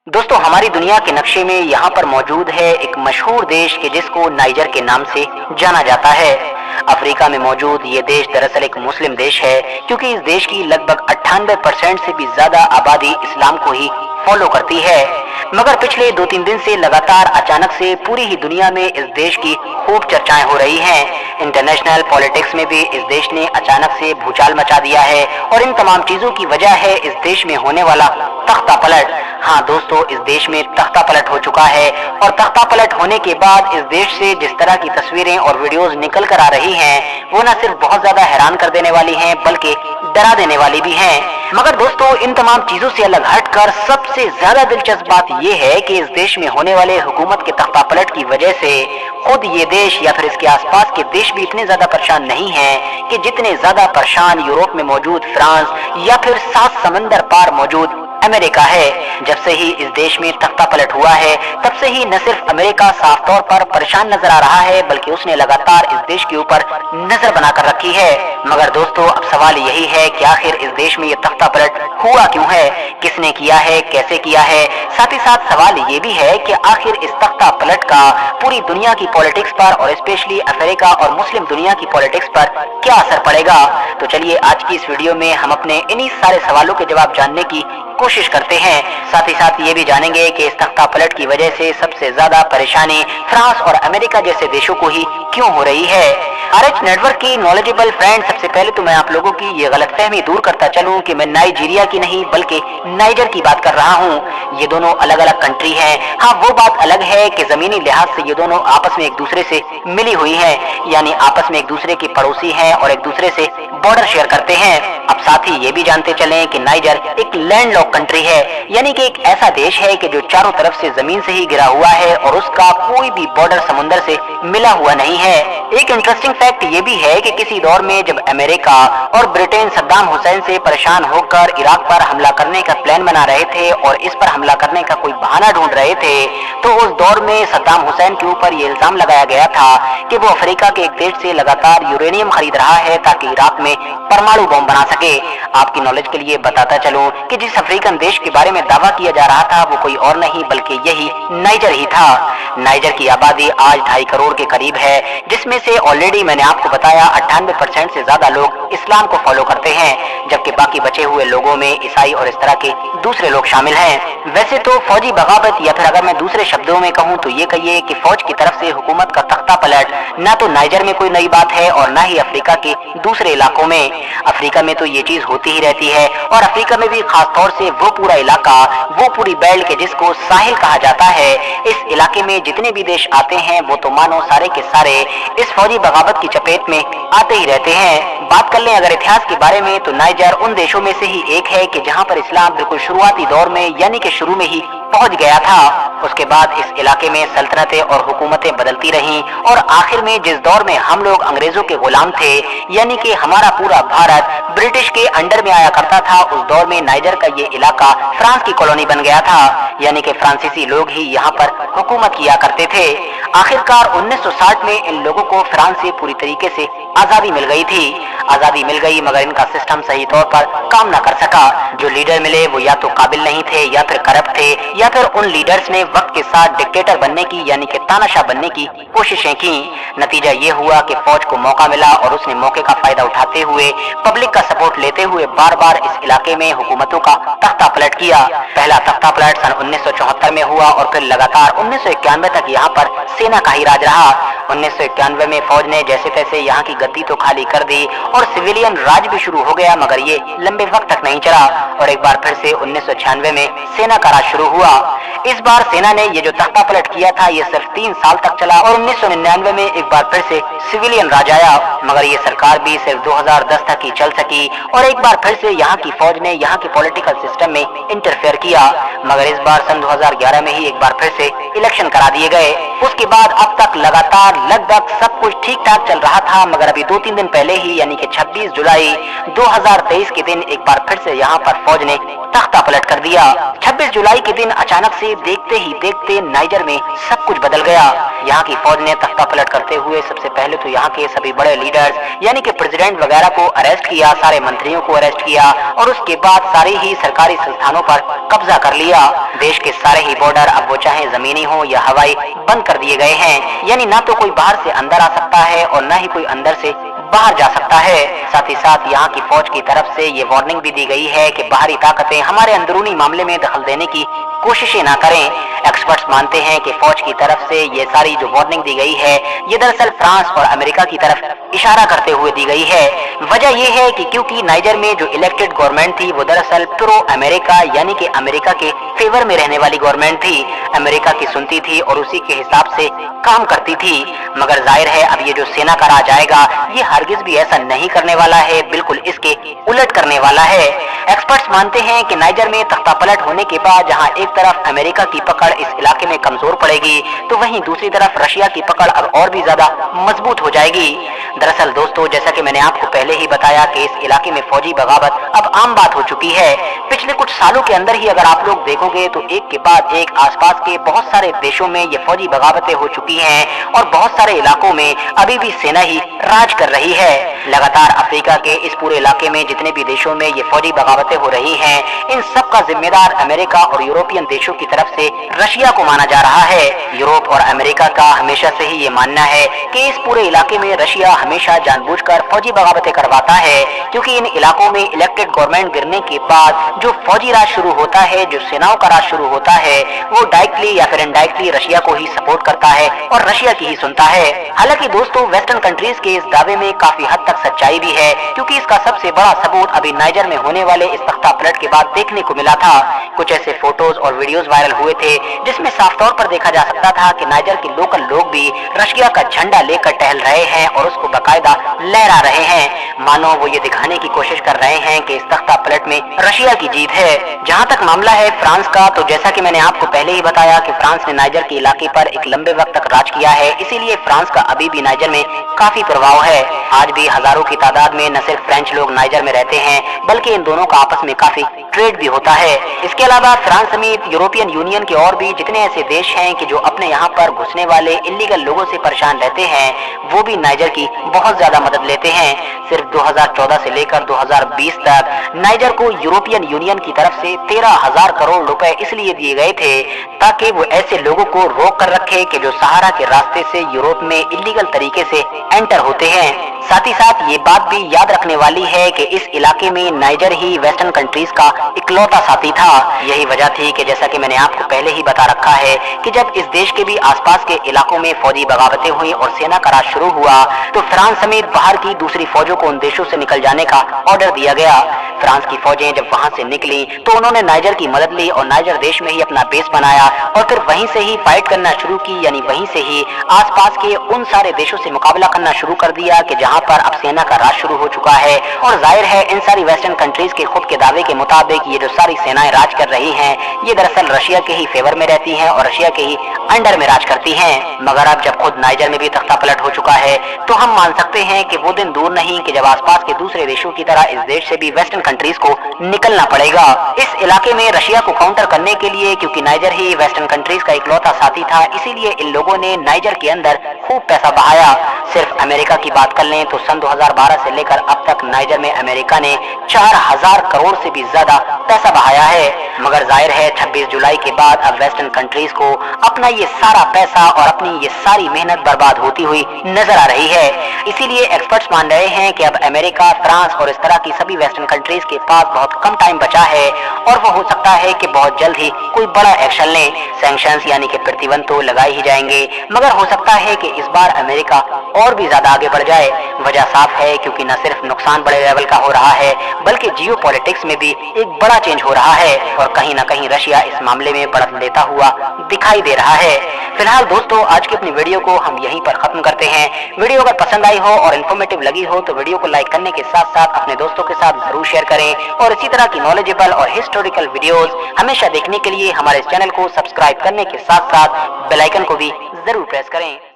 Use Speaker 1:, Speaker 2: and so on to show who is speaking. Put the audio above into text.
Speaker 1: दोस्तों, हमारी दुनिया के नक्शे में यहाँ पर मौजूद है एक मशहूर देश के जिसको नाइजर के नाम से जाना जाता है। अफ्रीका में मौजूद ये देश दरअसल एक मुस्लिम देश है, क्योंकि इस देश की लगभग 98% से भी ज्यादा आबादी इस्लाम को ही फॉलो करती है। मगर पिछले 2-3 दिन से लगातार अचानक से पूरी ही दुनिया में इस देश की खूब चर्चाएं हो रही हैं। इंटरनेशनल पॉलिटिक्स में भी इस देश ने अचानक से भूचाल मचा दिया है, और इन तमाम चीजों की वजह है इस देश में होने वाला तख्ता पलट। हाँ दोस्तों, इस देश में तख्ता पलट हो चुका है, और तख्ता पलट होने के बाद इस देश से जिस तरह की तस्वीरें और वीडियोस निकल कर आ रही हैं, वो न सिर्फ बहुत ज्यादा हैरान कर देने वाली हैं, बल्कि डरा देने वाली भी हैं। मगर दोस्तों, इन तमाम चीजों से अलग हटकर सबसे ज्यादा दिलचस्प बात यह है कि इस देश में होने वाले हुकूमत के तख्ता पलट की वजह से खुद ये देश या फिर इसके आसपास के देश भी इतने ज्यादा परेशान नहीं हैं कि जितने ज्यादा परेशान यूरोप में मौजूद फ्रांस या फिर 7 समंदर पार मौजूद अमेरिका है। जब से ही इस देश में तख्ता पलट हुआ है, तब से ही न सिर्फ अमेरिका साफ तौर पर परेशान नजर आ रहा है, बल्कि उसने लगातार इस देश के ऊपर नजर बनाकर रखी है। मगर दोस्तों, अब सवाल यही है कि आखिर इस देश में ये तख्ता पलट हुआ क्यों है, किसने किया है, कैसे किया है। साथ ही साथ सवाल ये भी है कि आखिर इस तख्ता पलट का पूरी दुनिया की पॉलिटिक्स पर और स्पेशली अफ्रीका और मुस्लिम दुनिया की पॉलिटिक्स पर क्या असर पड़ेगा। तो चलिए आज की इस वीडियो में हम अपने इन्हीं सारे सवालों के जवाब जानने की कोशिश करते हैं। साथ ही साथ ये भी जानेंगे कि इस तख्ता पलट की वजह से सबसे ज्यादा परेशानी फ्रांस और अमेरिका जैसे देशों को ही क्यों हो रही है। RH नेटवर्क की नॉलेजेबल फ्रेंड, सबसे पहले तो मैं आप लोगों की ये गलतफहमी दूर करता चलूं कि मैं नाइजीरिया की नहीं बल्कि नाइजर की बात कर रहा हूं। ये दोनों अलग अलग कंट्री हैं। हाँ, वो बात अलग है कि जमीनी लिहाज से ये दोनों आपस में एक दूसरे से मिली हुई हैं, यानी आपस में एक दूसरे के पड़ोसी हैं और एक दूसरे से बॉर्डर शेयर करते हैं। अब साथ ही ये भी जानते चलें कि नाइजर एक लैंडलॉक कंट्री है, यानी कि एक ऐसा देश है कि जो चारों तरफ से जमीन से ही घिरा हुआ है और उसका कोई भी बॉर्डर समुद्र से मिला हुआ नहीं है। एक इंटरेस्टिंग फैक्ट ये भी है कि किसी दौर में जब अमेरिका और ब्रिटेन सद्दाम हुसैन से परेशान होकर इराक पर हमला करने का प्लान बना रहे थे और इस पर हमला करने का कोई बहाना ढूंढ रहे थे, तो उस दौर में सद्दाम हुसैन के ऊपर ये इल्जाम लगाया गया था कि वो अफ्रीका के एक देश से लगातार यूरेनियम खरीद रहा है ताकि इराक में परमाणु बम बना सके। आपकी नॉलेज के लिए बताता चलूं कि जिस अफ्रीकन देश के बारे में दावा किया जा रहा था वो कोई और नहीं बल्कि यही नाइजर ही था। नाइजर की आबादी आज 2.5 करोड़ के करीब है, जिसमें से ऑलरेडी मैंने आपको बताया 98% से ज्यादा लोग इस्लाम को फॉलो करते हैं, जबकि बाकी बचे हुए लोगों में ईसाई और इस तरह के दूसरे लोग शामिल हैं। वैसे तो फौजी बगावत या फिर अगर मैं दूसरे शब्दों में कहूं तो ये कहिए कि फौज की तरफ से हुकूमत का तख्ता पलट ना तो नाइजर में कोई नई बात है और ना ही अफ्रीका के दूसरे इलाकों में। अफ्रीका में तो ये चीज होती ही रहती है, और अफ्रीका में भी खास तौर से वो पूरा इलाका, वो पूरी बेल्ट के जिसको साहिल कहा जाता है, इस इलाके में जितने भी देश आते हैं वो तो मानो सारे के सारे इस फौजी बगावत की चपेट में आते ही रहते हैं। बात कर लें अगर इतिहास के बारे में तो नाइजर उन देशों में से ही एक है कि जहां पर इस्लाम बिल्कुल शुरुआती दौर में यानी कि शुरू में ही पहुंच गया था। उसके बाद इस इलाके में सल्तनतें और हुकूमतें बदलती रहीं, और आखिर में जिस दौर में हम लोग अंग्रेजों के गुलाम थे, यानी कि हमारा पूरा भारत ब्रिटिश के अंडर में आया करता था, उस दौर में नाइजर का ये इलाका फ्रांस की कॉलोनी बन गया था, यानी कि फ्रांसीसी लोग ही यहाँ पर हुकूमत किया करते थे। आखिरकार 1960 में इन लोगों को फ्रांस से पूरी तरीके से आजादी मिल गई थी। आजादी मिल गई मगर इनका सिस्टम सही तौर पर काम न कर सका। जो लीडर मिले वो या तो काबिल नहीं थे या फिर करप्ट थे, या फिर उन लीडर्स ने वक्त के साथ डिक्टेटर बनने की यानी कि तानाशाह बनने की कोशिशें की। नतीजा ये हुआ कि फौज को मौका मिला और उसने मौके का फायदा उठाते हुए, पब्लिक का सपोर्ट लेते हुए बार बार इस इलाके में हुकूमतों का तख्ता पलट किया। पहला तख्ता पलट सन 1974 में हुआ और फिर लगातार 1991 तक यहाँ पर सेना का ही राज रहा। 1991 में फौज ने जैसे तैसे यहाँ की गद्दी तो खाली कर दी और सिविलियन राज भी शुरू हो गया, मगर ये लंबे वक्त तक नहीं चला और एक बार फिर से 1996 में सेना का राज शुरू हुआ। इस बार सेना ने ये जो तख्ता पलट किया था ये सिर्फ 3 साल तक चला और 1999 में एक बार फिर से सिविलियन राज आया, मगर ये सरकार भी सिर्फ 2010 तक ही चल सकी और एक बार फिर से यहाँ की फौज ने यहाँ के पॉलिटिकल सिस्टम में इंटरफेयर किया। मगर इस बार सन 2011 में ही एक बार फिर से इलेक्शन करा दिए गए। उसके बाद अब तक लगातार लगभग सब कुछ ठीक ठाक चल रहा था, मगर अभी 2-3 दिन पहले ही यानी कि 26 जुलाई 2023 के दिन एक बार फिर से यहाँ पर फौज ने तख्ता पलट कर दिया। 26 जुलाई के दिन अचानक से देखते ही देखते नाइजर में सब कुछ बदल गया। यहाँ की फौज ने तख्ता पलट करते हुए सबसे पहले तो यहाँ के सभी बड़े लीडर्स यानी कि प्रेसिडेंट वगैरह को अरेस्ट किया, सारे मंत्रियों को अरेस्ट किया और उसके बाद सारे ही सरकारी संस्थानों पर कब्जा कर लिया। देश के सारे ही बॉर्डर, अब वो चाहे जमीनी हो या हवाई, बंद कर दिए गए हैं। यानी ना तो कोई बाहर से अंदर आ सकता है और ना ही कोई अंदर से बाहर जा सकता है। साथ ही साथ यहाँ की फौज की तरफ से ये वार्निंग भी दी गई है कि बाहरी ताकतें हमारे अंदरूनी मामले में दखल देने की कोशिशें ना करें। एक्सपर्ट्स मानते हैं कि फौज की तरफ से ये सारी जो वार्निंग दी गई है ये दरअसल फ्रांस और अमेरिका की तरफ इशारा करते हुए दी गई है। वजह ये है कि क्योंकि नाइजर में जो इलेक्टेड गवर्नमेंट थी वो दरअसल प्रो अमेरिका यानी कि अमेरिका के फेवर में रहने वाली गवर्नमेंट थी, अमेरिका की सुनती थी और उसी के हिसाब से काम करती थी। मगर जाहिर है अब ये जो सेना का राज आएगा ये हरगिज भी ऐसा नहीं करने वाला है, बिल्कुल इसके उलट करने वाला है। एक्सपर्ट्स मानते हैं कि नाइजर में तख्ता पलट होने के बाद जहां एक तरफ अमेरिका की पकड़ इस इलाके में कमजोर पड़ेगी तो वहीं दूसरी तरफ रशिया की पकड़ अब और भी ज्यादा मजबूत हो जाएगी। दरअसल दोस्तों, जैसा कि मैंने आपको पहले ही बताया कि इस इलाके में फौजी बगावत अब आम बात हो चुकी है। पिछले कुछ सालों के अंदर ही अगर आप लोग देखोगे तो एक के बाद एक आसपास के बहुत सारे देशों में ये फौजी बगावतें हो चुकी हैं और बहुत सारे इलाकों में अभी भी सेना ही राज कर रही है। लगातार अफ्रीका के इस पूरे इलाके में जितने भी देशों में ये फौजी बगावतें हो रही हैं इन सब का जिम्मेदार अमेरिका और यूरोपियन देशों की तरफ से रशिया को माना जा रहा है। यूरोप और अमेरिका का हमेशा से ही ये मानना है कि इस पूरे इलाके में रशिया हमेशा जानबूझकर फौजी बगावतें करवाता है, क्योंकि इन इलाकों में इलेक्टेड गवर्नमेंट गिरने के बाद जो फौजी राज शुरू होता है, जो सेनाओं का राज शुरू होता है, वो डायरेक्टली या फिर इनडायरेक्टली रशिया को ही सपोर्ट करता है और रशिया की ही सुनता है। हालांकि दोस्तों, वेस्टर्न कंट्रीज के इस दावे में काफी हद तक सच्चाई भी है, क्योंकि इसका सबसे बड़ा सबूत अभी नाइजर में होने वाले इस तख्ता पलट के बाद देखने को मिला था। कुछ ऐसे फोटोज और वीडियोस वायरल हुए थे जिसमें साफ तौर पर देखा जा सकता था कि नाइजर के लोकल लोग भी रशिया का झंडा लेकर टहल रहे हैं और उसको बाकायदा लहरा रहे हैं, मानो वो ये दिखाने की कोशिश कर रहे हैं कि इस तख्ता पलट में रशिया की जीत है। जहां तक मामला है फ्रांस का, तो जैसा कि मैंने आपको पहले ही बताया कि फ्रांस ने नाइजर के इलाके पर एक लंबे वक्त तक राज किया है, इसीलिए फ्रांस का अभी भी नाइजर में काफी प्रभाव है। आज भी हजारों की तादाद में न सिर्फ फ्रेंच लोग नाइजर में रहते हैं बल्कि इन दोनों का आपस में काफी ट्रेड भी होता है। इसके अलावा फ्रांस समेत यूरोपियन यूनियन के और भी जितने ऐसे देश हैं कि जो अपने यहाँ पर घुसने वाले इलीगल लोगों से परेशान रहते हैं वो भी नाइजर की बहुत ज्यादा मदद लेते हैं। सिर्फ 2014 से लेकर 2020 तक नाइजर को यूरोपियन यूनियन की तरफ से 13,000 करोड़ रुपए इसलिए दिए गए थे ताकि वो ऐसे लोगों को रोक कर रखे कि जो सहारा के रास्ते से यूरोप में इलीगल तरीके से एंटर होते हैं। साथ ही साथ ये बात भी याद रखने वाली है कि इस इलाके में नाइजर ही वेस्टर्न कंट्रीज का इकलौता साथी था। यही वजह थी कि जैसा कि मैंने आपको पहले ही बता रखा है कि जब इस देश के भी आसपास के इलाकों में फौजी बगावतें हुई और सेना का राज शुरू हुआ तो फ्रांस समेत बाहर की दूसरी फौजों को उन देशों से निकल जाने का ऑर्डर दिया गया। फ्रांस की फौजें जब वहां से निकली तो उन्होंने नाइजर की मदद ली और नाइजर देश में ही अपना बेस बनाया और फिर वहीं से ही फाइट करना शुरू की, यानी वहीं से ही आसपास के उन सारे देशों से मुकाबला करना शुरू कर दिया कि जहां पर अब सेना का राज शुरू हो चुका है। और जाहिर है इन सारी वेस्टर्न कंट्रीज के खुद के दावे के मुताबिक ये जो सारी सेनाएं राज कर रही हैं ये दरअसल रशिया के ही फेवर में रहती हैं और रशिया के ही अंडर में राज करती हैं। मगर अब जब खुद नाइजर में भी तख्ता पलट हो चुका है तो हम मान सकते हैं कि वो दिन दूर नहीं कि जब आसपास के दूसरे देशों की तरह इस देश से भी वेस्टर्न कंट्रीज को निकलना पड़ेगा इस इलाके में रशिया को काउंटर करने के लिए। क्योंकि नाइजर ही वेस्टर्न कंट्रीज का इकलौता साथी था, इसीलिए इन लोगों ने नाइजर के अंदर खूब पैसा बहाया। सिर्फ अमेरिका की बात कर लें तो सन 2012 से लेकर अब तक नाइजर में अमेरिका ने 4,000 करोड़ से भी ज्यादा पैसा बहाया है। मगर जाहिर है 26 जुलाई के बाद अब वेस्टर्न कंट्रीज को अपना ये सारा पैसा और अपनी ये सारी मेहनत बर्बाद होती हुई नजर आ रही है। इसीलिए एक्सपर्ट्स मान रहे हैं कि अब अमेरिका, फ्रांस और इस तरह की सभी वेस्टर्न कंट्रीज के पास बहुत कम टाइम बचा है और वो हो सकता है कि बहुत जल्द ही कोई बड़ा एक्शन लें। सैंक्शंस यानी कि प्रतिबंध तो लगाए ही जाएंगे, मगर हो सकता है कि इस बार अमेरिका और भी ज्यादा आगे बढ़ जाए। वजह साफ है क्योंकि न सिर्फ नुकसान बड़े लेवल का हो रहा है बल्कि जियोपॉलिटिक्स में भी एक बड़ा चेंज हो रहा है और कहीं ना कहीं रशिया इस मामले में बढ़त लेता हुआ दिखाई दे रहा है। फिलहाल दोस्तों, आज की अपनी वीडियो को हम यहीं पर खत्म करते हैं। वीडियो अगर पसंद आई हो और इन्फॉर्मेटिव लगी हो तो वीडियो को लाइक करने के साथ साथ अपने दोस्तों के साथ जरूर शेयर करें और इसी तरह की नॉलेजेबल और हिस्टोरिकल वीडियोस हमेशा देखने के लिए हमारे चैनल को सब्सक्राइब करने के साथ साथ बेल आइकन को भी जरूर प्रेस करें।